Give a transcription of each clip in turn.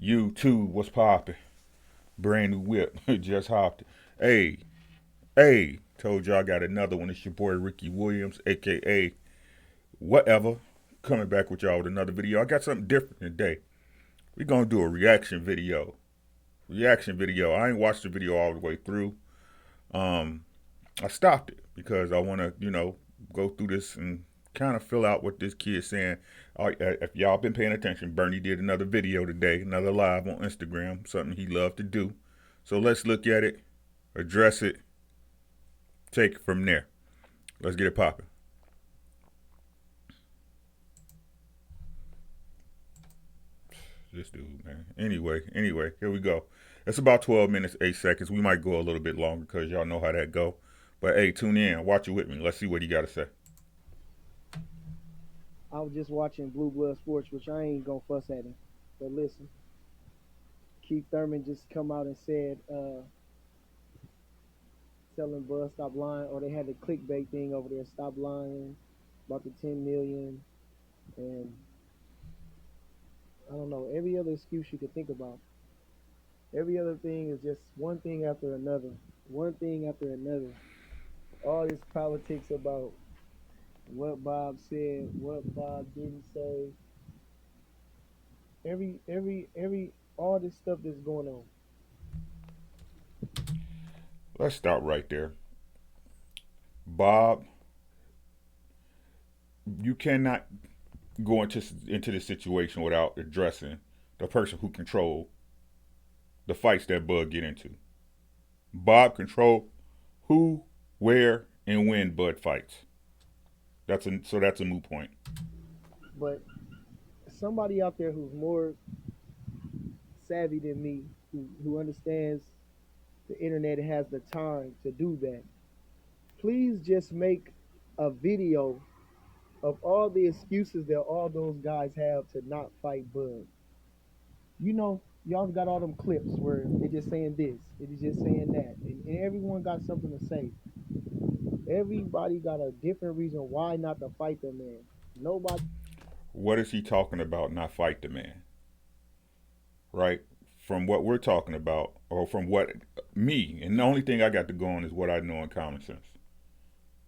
YouTube, what's poppin'? Brand new whip, just hopped. Hey, hey, told y'all I got another one. It's your boy Ricky Williams, aka whatever, coming back with y'all with another video. I got something different today. We gonna do a reaction video. Reaction video. I ain't watched the video all the way through. Um, I stopped it because I want to, go through this and kind of fill out what this kid's saying. If y'all been paying attention, Bernie did another video today, another live on Instagram, something he loved to do. So let's look at it, address it, take it from there. Let's get it popping. This dude, man. Anyway, here we go. It's about 12 minutes, 8 seconds. We might go a little bit longer because y'all know how that go. But hey, tune in, watch it with me. Let's see what he got to say. I was just watching Blue Blood Sports, which I ain't gonna fuss at him. But listen, Keith Thurman just come out and said, telling Bud stop lying, or they had the clickbait thing over there, stop lying about the 10 million, and I don't know, every other excuse you could think about. Every other thing is just one thing after another, one thing after another. All this politics about what Bob said, what Bob didn't say. All this stuff that's going on. Let's stop right there. Bob, you cannot go into this situation without addressing the person who controlled the fights that Bud get into. Bob controlled who, where, and when Bud fights. That's a moot point. But somebody out there who's more savvy than me, who understands the internet and has the time to do that, please just make a video of all the excuses that all those guys have to not fight Bud. You know, y'all got all them clips where they just saying this, it is just saying that, and everyone got something to say. Everybody got a different reason why not to fight the man. Nobody. What is he talking about? Not fight the man, right? From what we're talking about, or from what me, and the only thing I got to go on is what I know in common sense,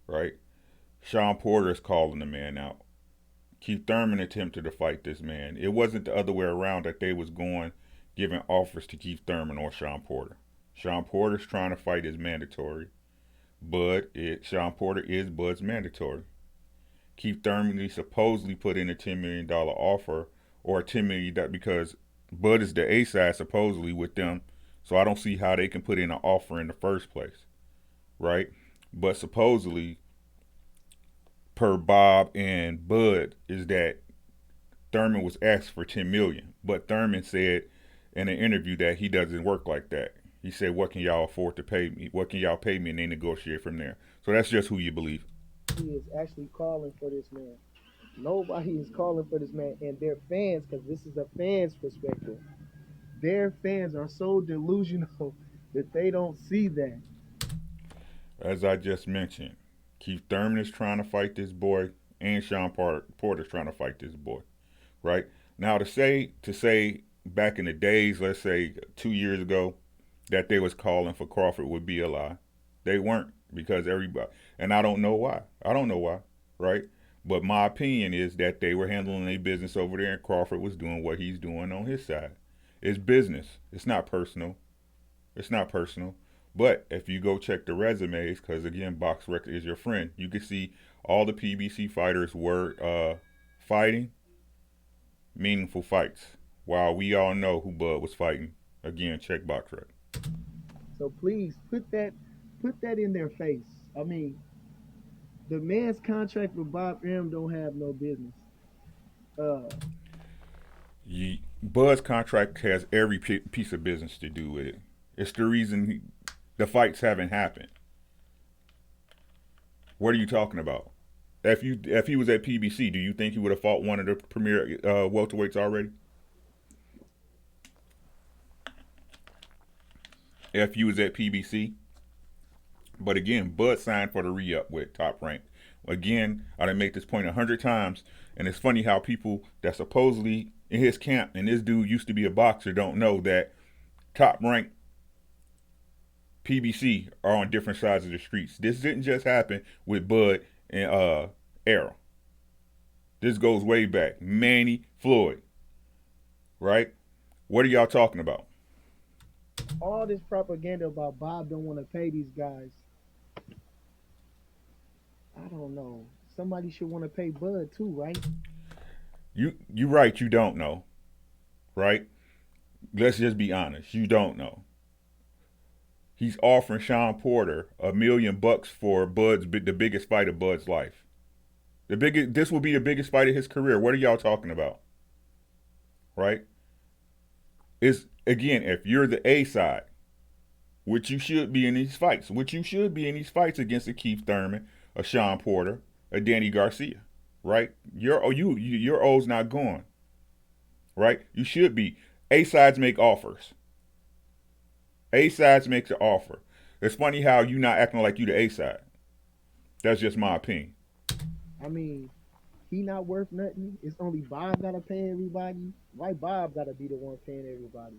right? Sean Porter is calling the man out. Keith Thurman attempted to fight this man. It wasn't the other way around that they was going giving offers to Keith Thurman or Sean Porter. Sean Porter's trying to fight is mandatory. Sean Porter is Bud's mandatory. Keith Thurman supposedly put in a $10 million offer, or $10 million because Bud is the A side supposedly with them. So I don't see how they can put in an offer in the first place, right? But supposedly, per Bob and Bud, is that Thurman was asked for 10 million, but Thurman said in an interview that he doesn't work like that. He said, "What can y'all afford to pay me? What can y'all pay me?" And they negotiate from there. So that's just who you believe. He is actually calling for this man. Nobody is calling for this man, and their fans, because this is a fan's perspective. Their fans are so delusional that they don't see that. As I just mentioned, Keith Thurman is trying to fight this boy, and Sean Porter's trying to fight this boy, right? Now to say back in the days, let's say 2 years ago, that they was calling for Crawford would be a lie. They weren't, because everybody, and I don't know why. Right? But my opinion is that they were handling their business over there, and Crawford was doing what he's doing on his side. It's business. It's not personal. It's not personal. But if you go check the resumes, because again, Box Record is your friend, you can see all the PBC fighters were fighting meaningful fights. While we all know who Bud was fighting, again, check Box Record. So please put that in their face. I mean, the man's contract with Bob M don't have no business. Bud's contract has every piece of business to do with it. It's the reason the fights haven't happened. What are you talking about? If he was at PBC, do you think he would have fought one of the premier welterweights already? If he was at PBC, but again, Bud signed for the re-up with Top Rank. Again, I done make this point 100 times, and it's funny how people that supposedly in his camp, and this dude used to be a boxer, don't know that top ranked PBC are on different sides of the streets. This didn't just happen with Bud and Errol. This goes way back. Manny, Floyd, right? What are y'all talking about? All this propaganda about Bob don't want to pay these guys. I don't know. Somebody should want to pay Bud too, right? You right, you don't know, right? Let's just be honest. You don't know. He's offering Sean Porter $1 million for the biggest fight of Bud's life. This will be the biggest fight of his career. What are y'all talking about? Right? Is again, if you're the A side, which you should be in these fights, against a Keith Thurman, a Sean Porter, a Danny Garcia, right? Your O's not going, right? You should be. A sides make offers. A sides makes an offer. It's funny how you not acting like you the A side. That's just my opinion. I mean, he not worth nothing. It's only Bob gotta pay everybody. Why Bob gotta be the one paying everybody?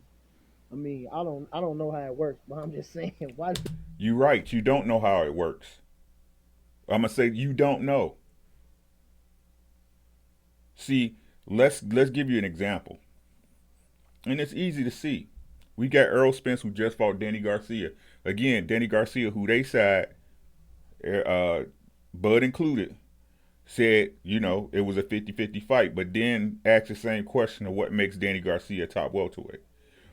I mean, I don't know how it works, but I'm just saying, why? You right. You don't know how it works. I'm gonna say you don't know. See, let's give you an example, and it's easy to see. We got Earl Spence, who just fought Danny Garcia. Again, Danny Garcia, who they side, Bud included, said, it was a 50-50 fight, but then asked the same question of what makes Danny Garcia top welterweight.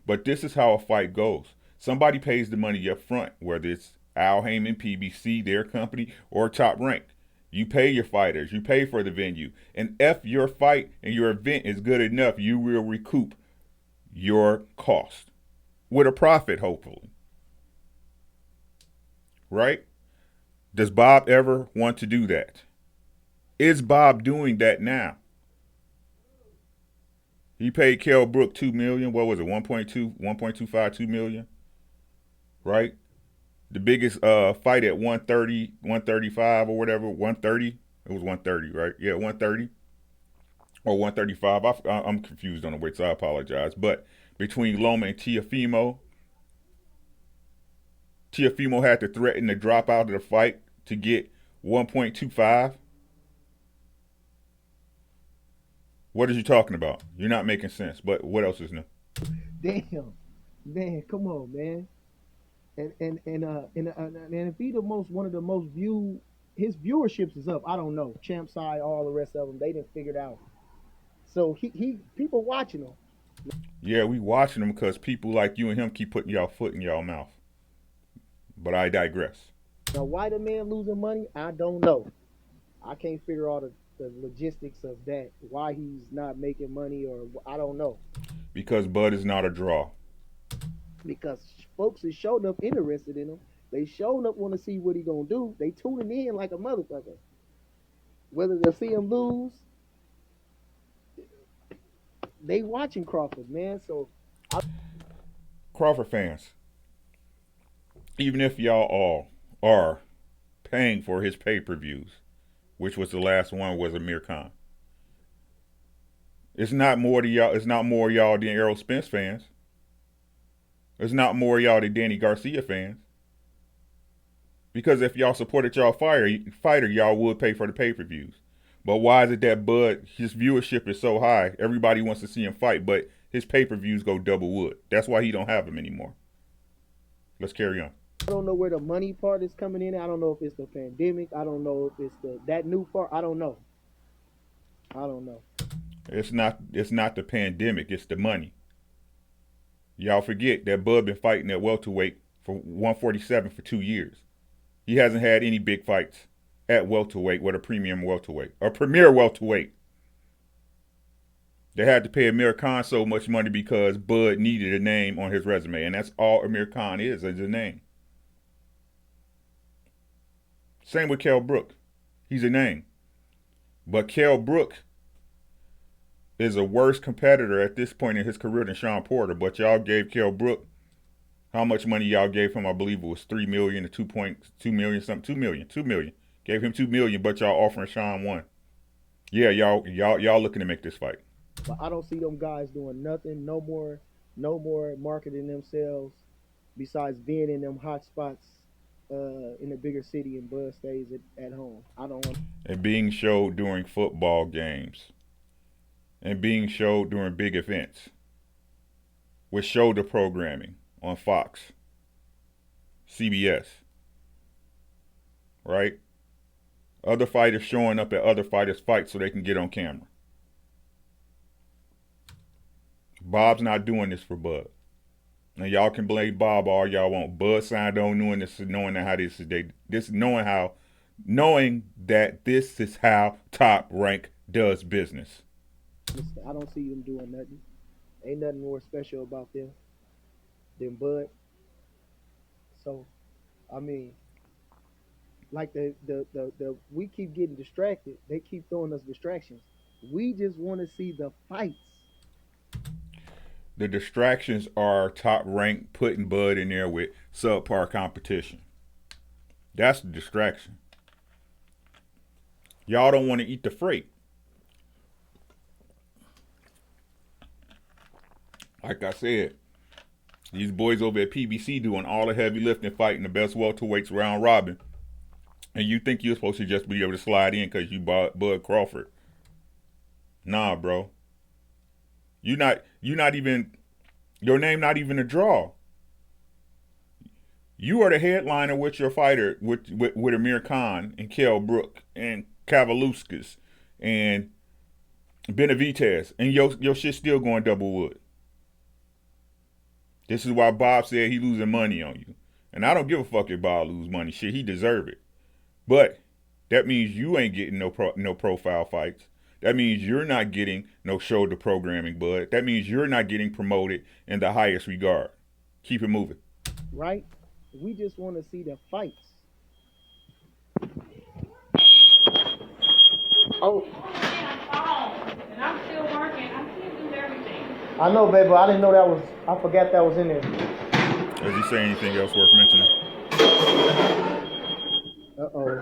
But this is how a fight goes. Somebody pays the money up front, whether it's Al Heyman, PBC, their company, or Top Rank. You pay your fighters. You pay for the venue. And if your fight and your event is good enough, you will recoup your cost with a profit, hopefully. Right? Does Bob ever want to do that? Is Bob doing that now? He paid Kell Brook $2 million. What was it? 1.2, 1.25, 2 million. Right? The biggest fight at 130, 135 or whatever, 130. It was 130, right? Yeah, 130 or 135. I'm confused on the weight, so I apologize. But between Loma and Tiafimo had to threaten to drop out of the fight to get 1.25. What are you talking about? You're not making sense. But what else is new? Damn, man, come on, man. And if he one of the most viewed, his viewerships is up. I don't know, Champ Side, all the rest of them, they didn't figure it out. So he people watching him. Yeah, we watching him because people like you and him keep putting y'all foot in y'all mouth. But I digress. Now, why the man losing money? I don't know. I can't figure out the logistics of that. Why he's not making money, or I don't know. Because Bud is not a draw. Because folks is showing up interested in him. They showing up want to see what he gonna do. They tuning in like a motherfucker. Whether they see him lose, they watching Crawford, man. So Crawford fans, even if y'all all are paying for his pay-per-views, which was the last one was Amir Khan, it's not more to y'all. It's not more y'all than Errol Spence fans. It's not more y'all than Danny Garcia fans. Because if y'all supported y'all fighter, y'all would pay for the pay-per-views. But why is it that Bud, his viewership is so high, everybody wants to see him fight, but his pay-per-views go double wood? That's why he don't have them anymore. Let's carry on. I don't know where the money part is coming in. I don't know if it's the pandemic. I don't know if it's that new part. I don't know. It's not the pandemic, it's the money. Y'all forget that Bud been fighting at welterweight for 147 for 2 years. He hasn't had any big fights at welterweight with a premium welterweight, a premier welterweight. They had to pay Amir Khan so much money because Bud needed a name on his resume, and that's all Amir Khan is a name. Same with Kell Brook. He's a name. But Kell Brook is a worse competitor at this point in his career than Sean Porter. But y'all gave Kell Brook, how much money y'all gave him? I believe it was $3 million to 2.2 million, something. $2 million. Gave him $2 million, but y'all offering Sean $1 million. Yeah, y'all looking to make this fight. But I don't see them guys doing nothing, no more marketing themselves besides being in them hot spots in the bigger city and Bud stays at home. I don't want And being showed during football games and being showed during big events with shoulder programming on Fox, CBS, right? Other fighters showing up at other fighters' fights so they can get on camera. Bob's not doing this for Bud. And y'all can blame Bob all y'all want. Bud signed on knowing that this is how Top Rank does business. I don't see them doing nothing. Ain't nothing more special about them than Bud. So I mean, like the we keep getting distracted. They keep throwing us distractions. We just want to see the fights. The distractions are Top Rank putting Bud in there with subpar competition. That's the distraction. Y'all don't want to eat the freight. Like I said, these boys over at PBC doing all the heavy lifting, fighting the best welterweights round robin, and you think you're supposed to just be able to slide in because you bought Bud Crawford? Nah, bro. You not even your name not even a draw. You are the headliner with your fighter with Amir Khan and Kell Brook and Kavaluskas and Benavidez, and your shit still going double wood. This is why Bob said he losing money on you. And I don't give a fuck if Bob lose money. Shit, he deserve it. But that means you ain't getting no profile fights. That means you're not getting no shoulder programming, bud. That means you're not getting promoted in the highest regard. Keep it moving. Right? We just want to see the fights. Oh. And I'm still working. I can't do everything. I know, baby. I didn't know that was. I forgot that was in there. Does he say anything else worth mentioning? Uh-oh.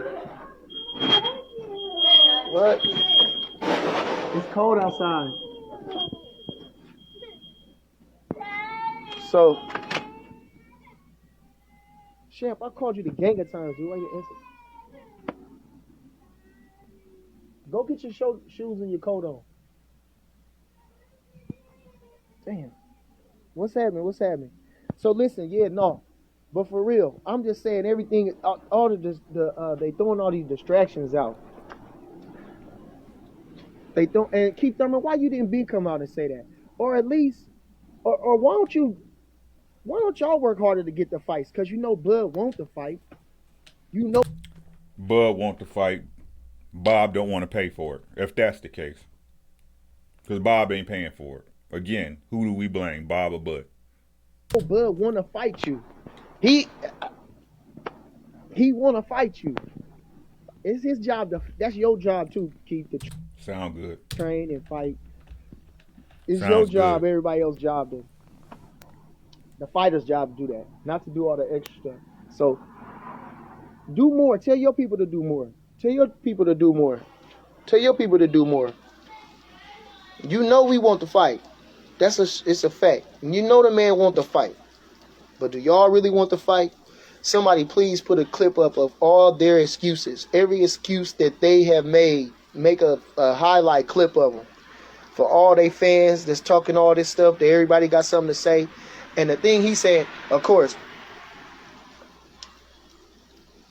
What? It's cold outside. So, Champ, I called you the gang of times, dude. Why you answer? Go get your shoes and your coat on. Damn. What's happening? So listen, yeah, no. But for real, I'm just saying everything, all they throwing all these distractions out. They don't, and Keith Thurman, why you didn't come out and say that? Or at least, or why don't y'all work harder to get the fights? Because you know Bud wants to fight. You know Bud want to fight. Bob don't want to pay for it, if that's the case. Because Bob ain't paying for it. Again, who do we blame, Bob or Bud? Bud want to fight you. He want to fight you. It's his job. That's your job too, Keith. To sound good. Train and fight. It's Sounds your job. good. Everybody else's job to. The fighter's job to do that, not to do all the extra stuff. So, do more. Tell your people to do more. Tell your people to do more. Tell your people to do more. You know we want to fight. It's a fact. You know the man want to fight. But do y'all really want to fight? Somebody please put a clip up of all their excuses. Every excuse that they have made. Make a highlight clip of them. For all they fans that's talking all this stuff, that everybody got something to say. And the thing he said, of course,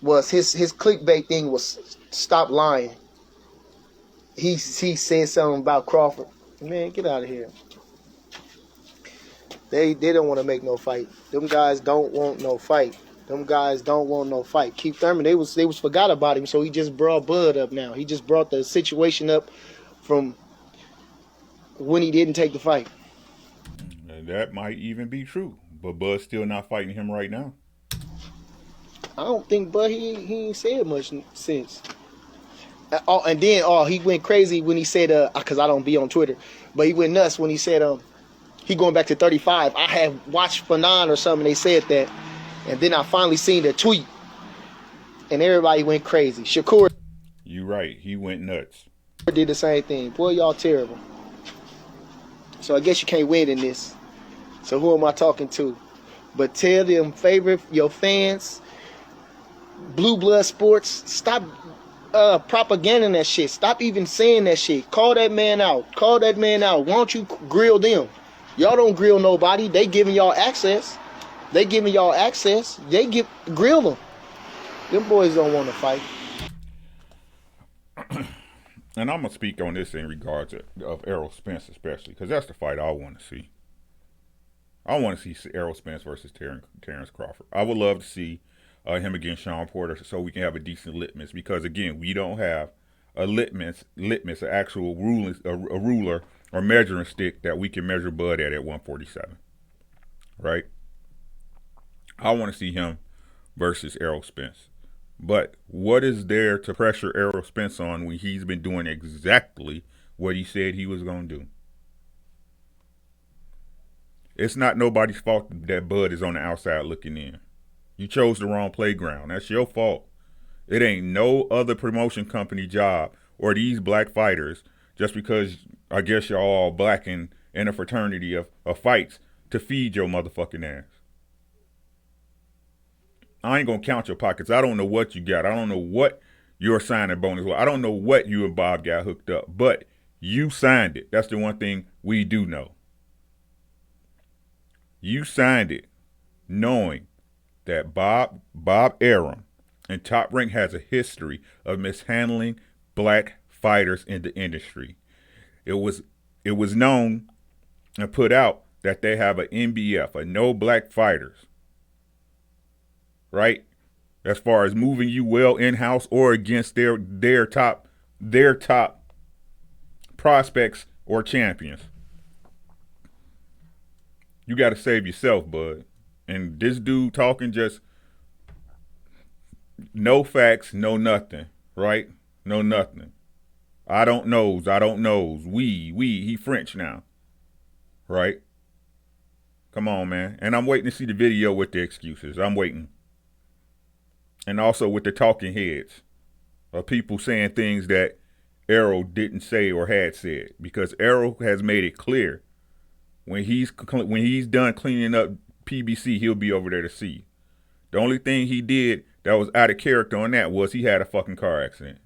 was his clickbait thing was stop lying. He said something about Crawford. Man, get out of here. They don't want to make no fight. Them guys don't want no fight. Keith Thurman, they was forgot about him, so he just brought Bud up now. He just brought the situation up from when he didn't take the fight. And that might even be true. But Bud's still not fighting him right now. I don't think Bud, he ain't said much since. And then he went crazy when he said, because I don't be on Twitter, but he went nuts when he said, he going back to 35. I have watched Fanon or something, they said that. And then I finally seen the tweet. And everybody went crazy. Shakur. You right. He went nuts. Did the same thing. Boy, y'all terrible. So I guess you can't win in this. So who am I talking to? But tell them, your fans, Blue Blood Sports, stop propaganding that shit. Stop even saying that shit. Call that man out. Call that man out. Why don't you grill them? Y'all don't grill nobody. They giving y'all access. They grill them. Them boys don't want to fight. And I'm gonna speak on this in regards of Errol Spence especially, because that's the fight I want to see. I want to see Errol Spence versus Terrence Crawford. I would love to see him against Sean Porter, so we can have a decent litmus. Because again, we don't have a litmus, an actual ruler or measuring stick that we can measure Bud at 147. Right? I want to see him versus Errol Spence. But what is there to pressure Errol Spence on when he's been doing exactly what he said he was going to do? It's not nobody's fault that Bud is on the outside looking in. You chose the wrong playground. That's your fault. It ain't no other promotion company job or these black fighters, just because I guess y'all all black and in a fraternity of fights, to feed your motherfucking ass. I ain't gonna count your pockets. I don't know what you got. I don't know what your signing bonus was. I don't know what you and Bob got hooked up, but you signed it. That's the one thing we do know. You signed it knowing that Bob Arum and Top Rank has a history of mishandling black fighters in the industry. It was known and put out that they have an NBF, a no black fighters. Right? As far as moving you well in-house or against their top prospects or champions. You got to save yourself, bud. And this dude talking just no facts, no nothing, right? No nothing. I don't knows. He French now, right? Come on, man. And I'm waiting to see the video with the excuses. I'm waiting. And also with the talking heads of people saying things that Errol didn't say or had said. Because Errol has made it clear when he's done cleaning up PBC, he'll be over there to see. The only thing he did that was out of character on that was he had a fucking car accident.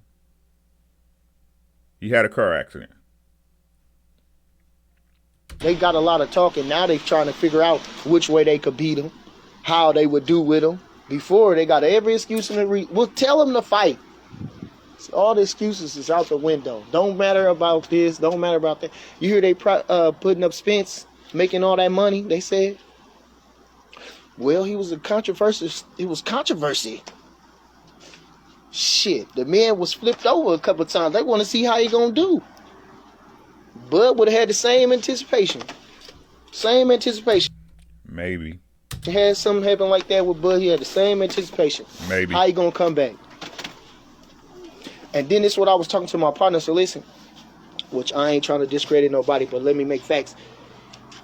He had a car accident. They got a lot of talking. Now they trying to figure out which way they could beat him, how they would do with him. Before, they got every excuse in the we'll tell them to fight. So all the excuses is out the window. Don't matter about this. Don't matter about that. You hear they putting up Spence, making all that money, they said. Well, he was a controversy. It was controversy. Shit, the man was flipped over a couple of times. They want to see how he gonna do. Bud would have had the same anticipation. Maybe. He had something happen like that with Bud. He had the same anticipation. Maybe. How he gonna come back? And then this is what I was talking to my partner. So listen, which I ain't trying to discredit nobody, but let me make facts.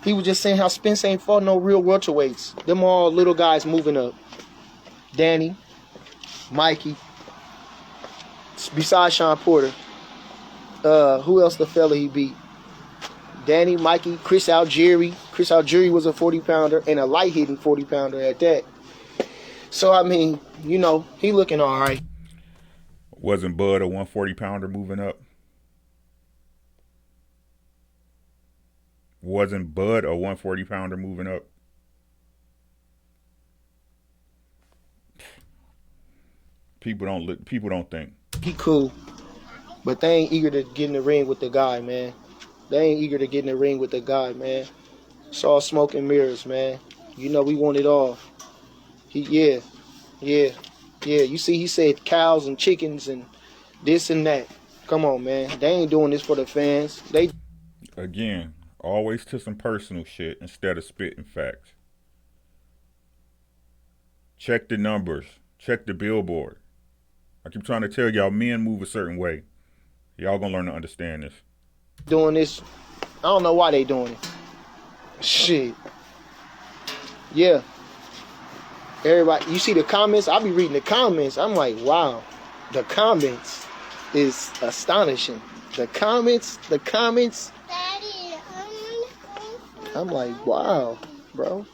He was just saying how Spence ain't fought no real welterweights. Them all little guys moving up. Danny, Mikey, besides Sean Porter. Who else the fella he beat? Danny, Mikey, Chris Algieri. Chris Algieri was a 40-pounder and a light-hitting 40-pounder at that. So, I mean, you know, he looking all right. Wasn't Bud a 140-pounder moving up? Wasn't Bud a 140-pounder moving up? People don't think. He cool, but they ain't eager to get in the ring with the guy, man. It's all smoke and mirrors, man. You know we want it all. Yeah. You see, he said cows and chickens and this and that. Come on, man. They ain't doing this for the fans. Again, always to some personal shit instead of spitting facts. Check the numbers. Check the billboard. I keep trying to tell y'all, men move a certain way. Y'all gonna learn to understand this. Doing this, I don't know why they doing it. Shit. Yeah. Everybody, you see the comments? I be reading the comments. I'm like, wow. The comments is astonishing. The comments. Daddy, I'm like, wow, bro.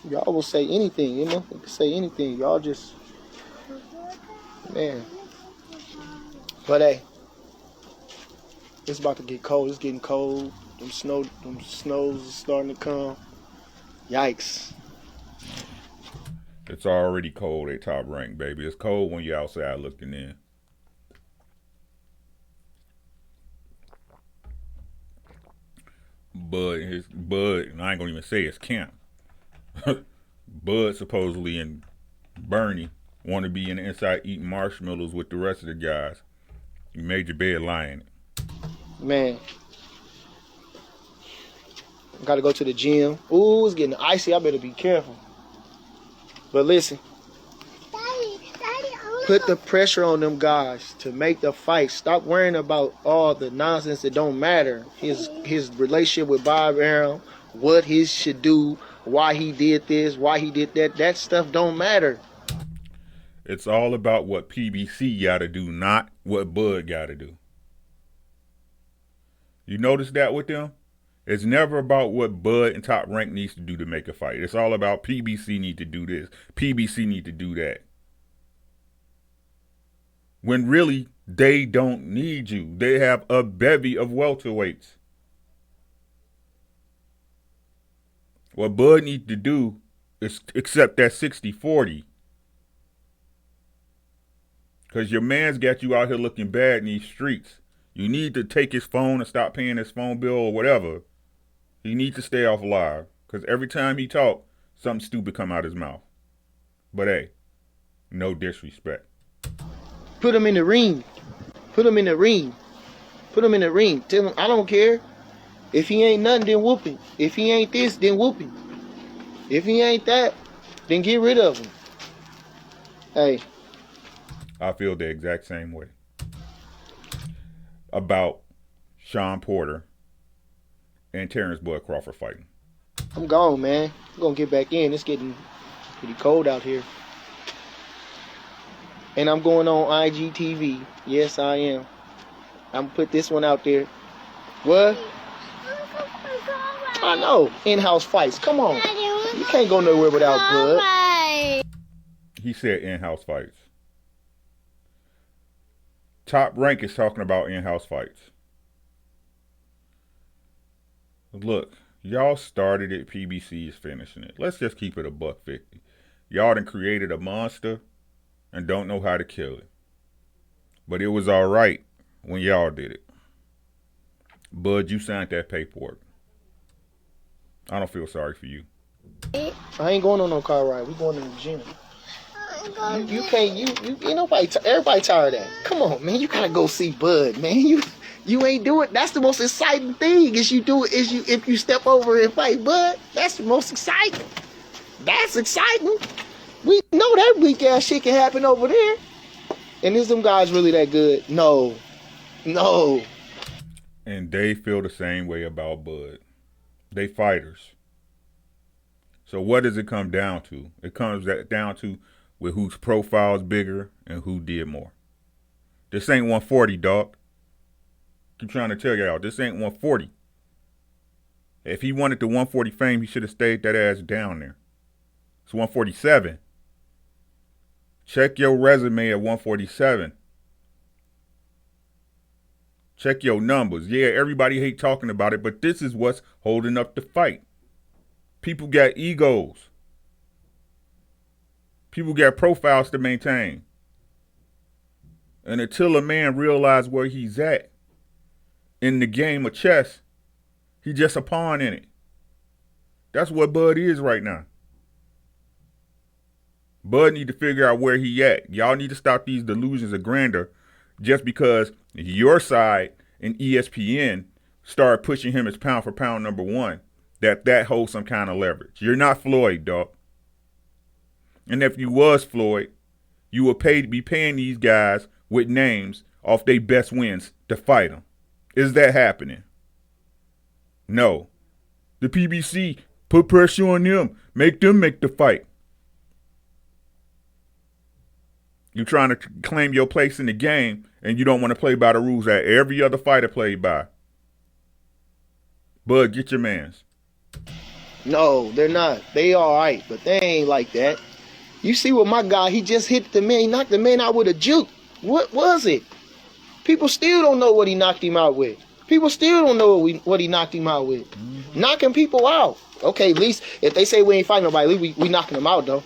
Y'all will say anything, you know? You can say anything. Y'all just, man. But hey, it's about to get cold. It's getting cold. Them snows is starting to come. Yikes. It's already cold at Top Rank, baby. It's cold when you're outside looking in. Bud, I ain't gonna even say it's camp. Bud supposedly and Bernie want to be in the inside eating marshmallows with the rest of the guys. You made your bed lying. Man, gotta go to the gym. Ooh, it's getting icy. I better be careful. But listen, put the pressure on them guys to make the fight. Stop worrying about all the nonsense that don't matter. His relationship with Bob Arum, what he should do, why he did this, why he did that. That stuff don't matter. It's all about what PBC gotta do, not what Bud gotta do. You notice that with them? It's never about what Bud and Top Rank needs to do to make a fight. It's all about PBC need to do this, PBC need to do that. When really, they don't need you. They have a bevy of welterweights. What Bud needs to do is accept that 60-40. Because your man's got you out here looking bad in these streets. You need to take his phone and stop paying his phone bill or whatever. He needs to stay off live. Because every time he talk, something stupid come out his mouth. But hey, no disrespect. Put him in the ring. Put him in the ring. Put him in the ring. Tell him, I don't care. If he ain't nothing, then whoop him. If he ain't this, then whoop him. If he ain't that, then get rid of him. Hey. I feel the exact same way about Sean Porter and Terrence Bud Crawford fighting. I'm gone, man. I'm going to get back in. It's getting pretty cold out here. And I'm going on IGTV. Yes, I am. I'm going to put this one out there. What? I know. In-house fights. Come on. You can't go nowhere without Bud. He said in-house fights. Top Rank is talking about in-house fights. Look, y'all started it. PBC is finishing it. Let's just keep it a $150. Y'all done created a monster and don't know how to kill it. But it was all right when y'all did it. Bud, you signed that paperwork. I don't feel sorry for you. I ain't going on no car ride. We going to the gym. You can't. Everybody tired of that. Come on, man. You gotta go see Bud, man. You ain't do it. That's the most exciting thing. If you step over and fight Bud, that's the most exciting. That's exciting. We know that weak ass shit can happen over there. And is them guys really that good? No. And they feel the same way about Bud. They fighters. So what does it come down to? It comes down to with whose profile is bigger and who did more. This ain't 140, dog. Keep trying to tell y'all, this ain't 140. If he wanted the 140 fame, he should have stayed that ass down there. It's 147. Check your resume at 147. Check your numbers. Yeah, everybody hate talking about it, but this is what's holding up the fight. People got egos. People got profiles to maintain. And until a man realizes where he's at in the game of chess, he just a pawn in it. That's what Bud is right now. Bud need to figure out where he at. Y'all need to stop these delusions of grandeur just because your side and ESPN started pushing him as pound for pound number one. That holds some kind of leverage. You're not Floyd, dog. And if you was Floyd, you would be paying these guys with names off their best wins to fight them. Is that happening? No. The PBC put pressure on them. Make them make the fight. You're trying to claim your place in the game, and you don't want to play by the rules that every other fighter played by. Bud, get your mans. No, they're not. They all right, but they ain't like that. You see what my guy, he just hit the man. He knocked the man out with a juke. What was it? People still don't know what he knocked him out with. People still don't know what he knocked him out with. Mm-hmm. Knocking people out. Okay, at least if they say we ain't fighting nobody, at least we knocking them out, though.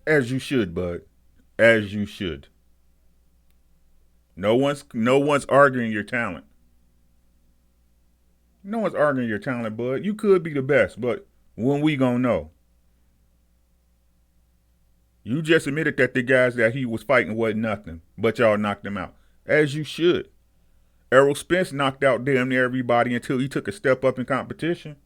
As you should, bud. As you should. No one's arguing your talent. No one's arguing your talent, bud. You could be the best, but when we gonna know? You just admitted that the guys that he was fighting wasn't nothing, but y'all knocked him out. As you should. Errol Spence knocked out damn near everybody until he took a step up in competition.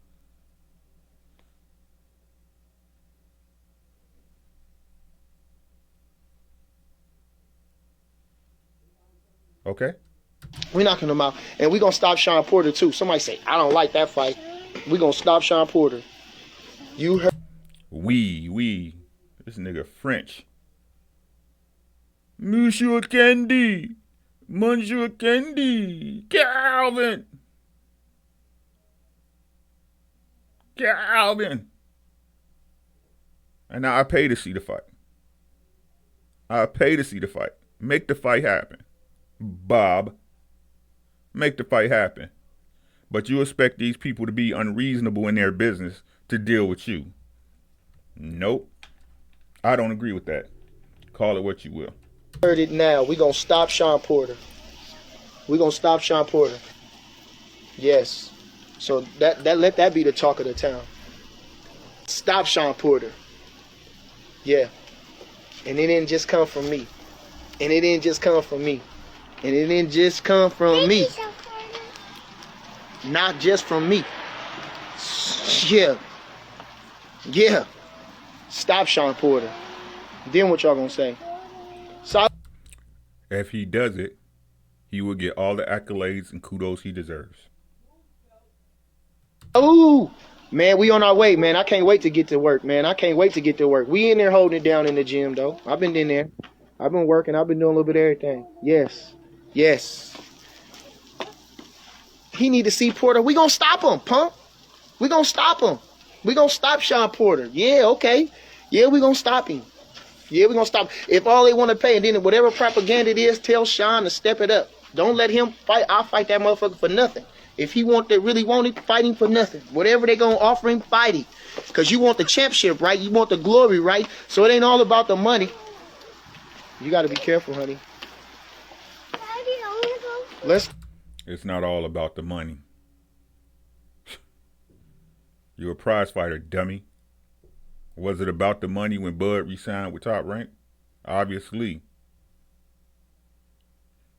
Okay? We knocking them out. And we gonna stop Sean Porter too. Somebody say, I don't like that fight. We gonna stop Sean Porter. You heard We. This nigga French. Monsieur Candy. Monsieur Candy. Calvin. And now I pay to see the fight. I pay to see the fight. Make the fight happen. Bob. Make the fight happen. But you expect these people to be unreasonable in their business to deal with you. Nope. I don't agree with that. Call it what you will. heard it now. We gonna stop Sean Porter. We gonna stop Sean Porter. Yes. So that let that be the talk of the town. Stop Sean Porter. Yeah. And it didn't just come from me. And it didn't just come from me. And it didn't just come from me. Not just from me. Yeah. Yeah. Stop Sean Porter. Then what y'all gonna say? So If he does it, he will get all the accolades and kudos he deserves. ooh, man, we on our way, man. I can't wait to get to work, man. I can't wait to get to work. We in there holding it down in the gym, though. I've been in there. I've been working. I've been doing a little bit of everything. Yes. Yes. He need to see Porter. We gonna stop him, punk. We gonna stop him. We gonna stop Sean Porter. Yeah, okay. Yeah, we gonna stop him. Yeah, we gonna stop. If all they want to pay, and then whatever propaganda it is, tell Sean to step it up. Don't let him fight. I'll fight that motherfucker for nothing. If he really want it, fight him for nothing. Whatever they gonna offer him, fight him. Cause you want the championship, right? You want the glory, right? So it ain't all about the money. You gotta be careful, honey. Let's. It's not all about the money. You're a prize fighter, dummy. Was it about the money when Bud re-signed with Top Rank? Obviously.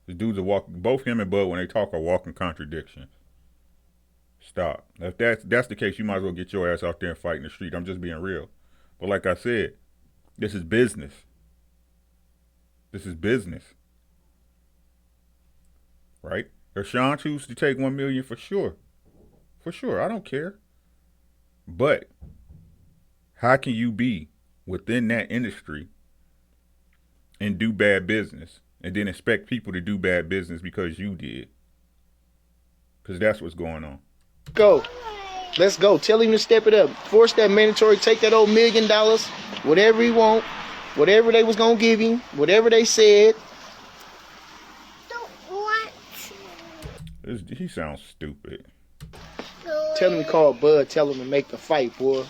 The dudes are walking. Both him and Bud, when they talk, are walking contradictions. Stop. If that's the case, you might as well get your ass out there and fight in the street. I'm just being real. But like I said, this is business. This is business. Right? If Sean chooses to take $1 million, for sure. For sure. I don't care. But how can you be within that industry and do bad business and then expect people to do bad business because you did? Because that's what's going on. Go. Let's go. Tell him to step it up. Force that mandatory. Take that old $1 million. Whatever he want. Whatever they was going to give him. Whatever they said. He sounds stupid. Tell him to call Bud. Tell him to make the fight, boy.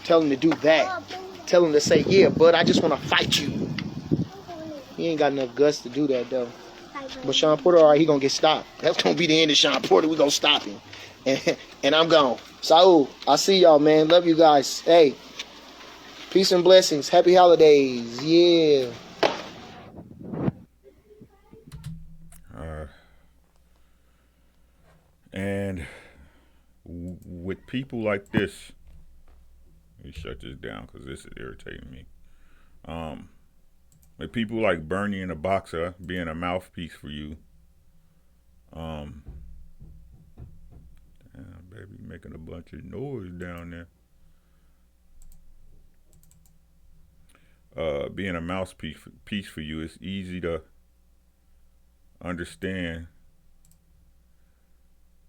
Tell him to do that. Tell him to say, yeah, Bud, I just want to fight you. He ain't got enough guts to do that, though. But Sean Porter, all right, he going to get stopped. That's going to be the end of Sean Porter. We going to stop him. And I'm gone. Saul, I see y'all, man. Love you guys. Hey, peace and blessings. Happy holidays. Yeah. And with people like this, let me shut this down because this is irritating me. With people like Bernie and the Boxer being a mouthpiece for you, damn, baby, making a bunch of noise down there. Being a mouthpiece for you, it's easy to understand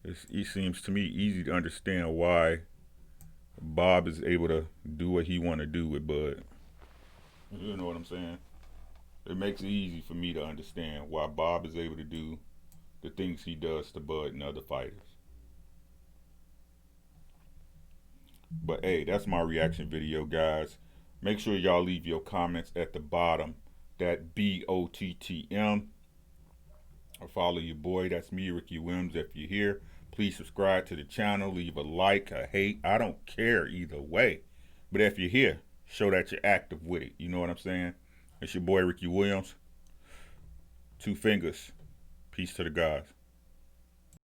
It seems to me easy to understand why Bob is able to do what he want to do with Bud. You know what I'm saying? It makes it easy for me to understand why Bob is able to do the things he does to Bud and other fighters. But hey, that's my reaction video, guys. Make sure y'all leave your comments at the bottom. That BOTTM. Or follow your boy. That's me, Ricky Williams. If you're here, please subscribe to the channel. Leave a like, a hate. I don't care either way. But if you're here, show that you're active with it. You know what I'm saying? It's your boy, Ricky Williams. Two fingers. Peace to the guys.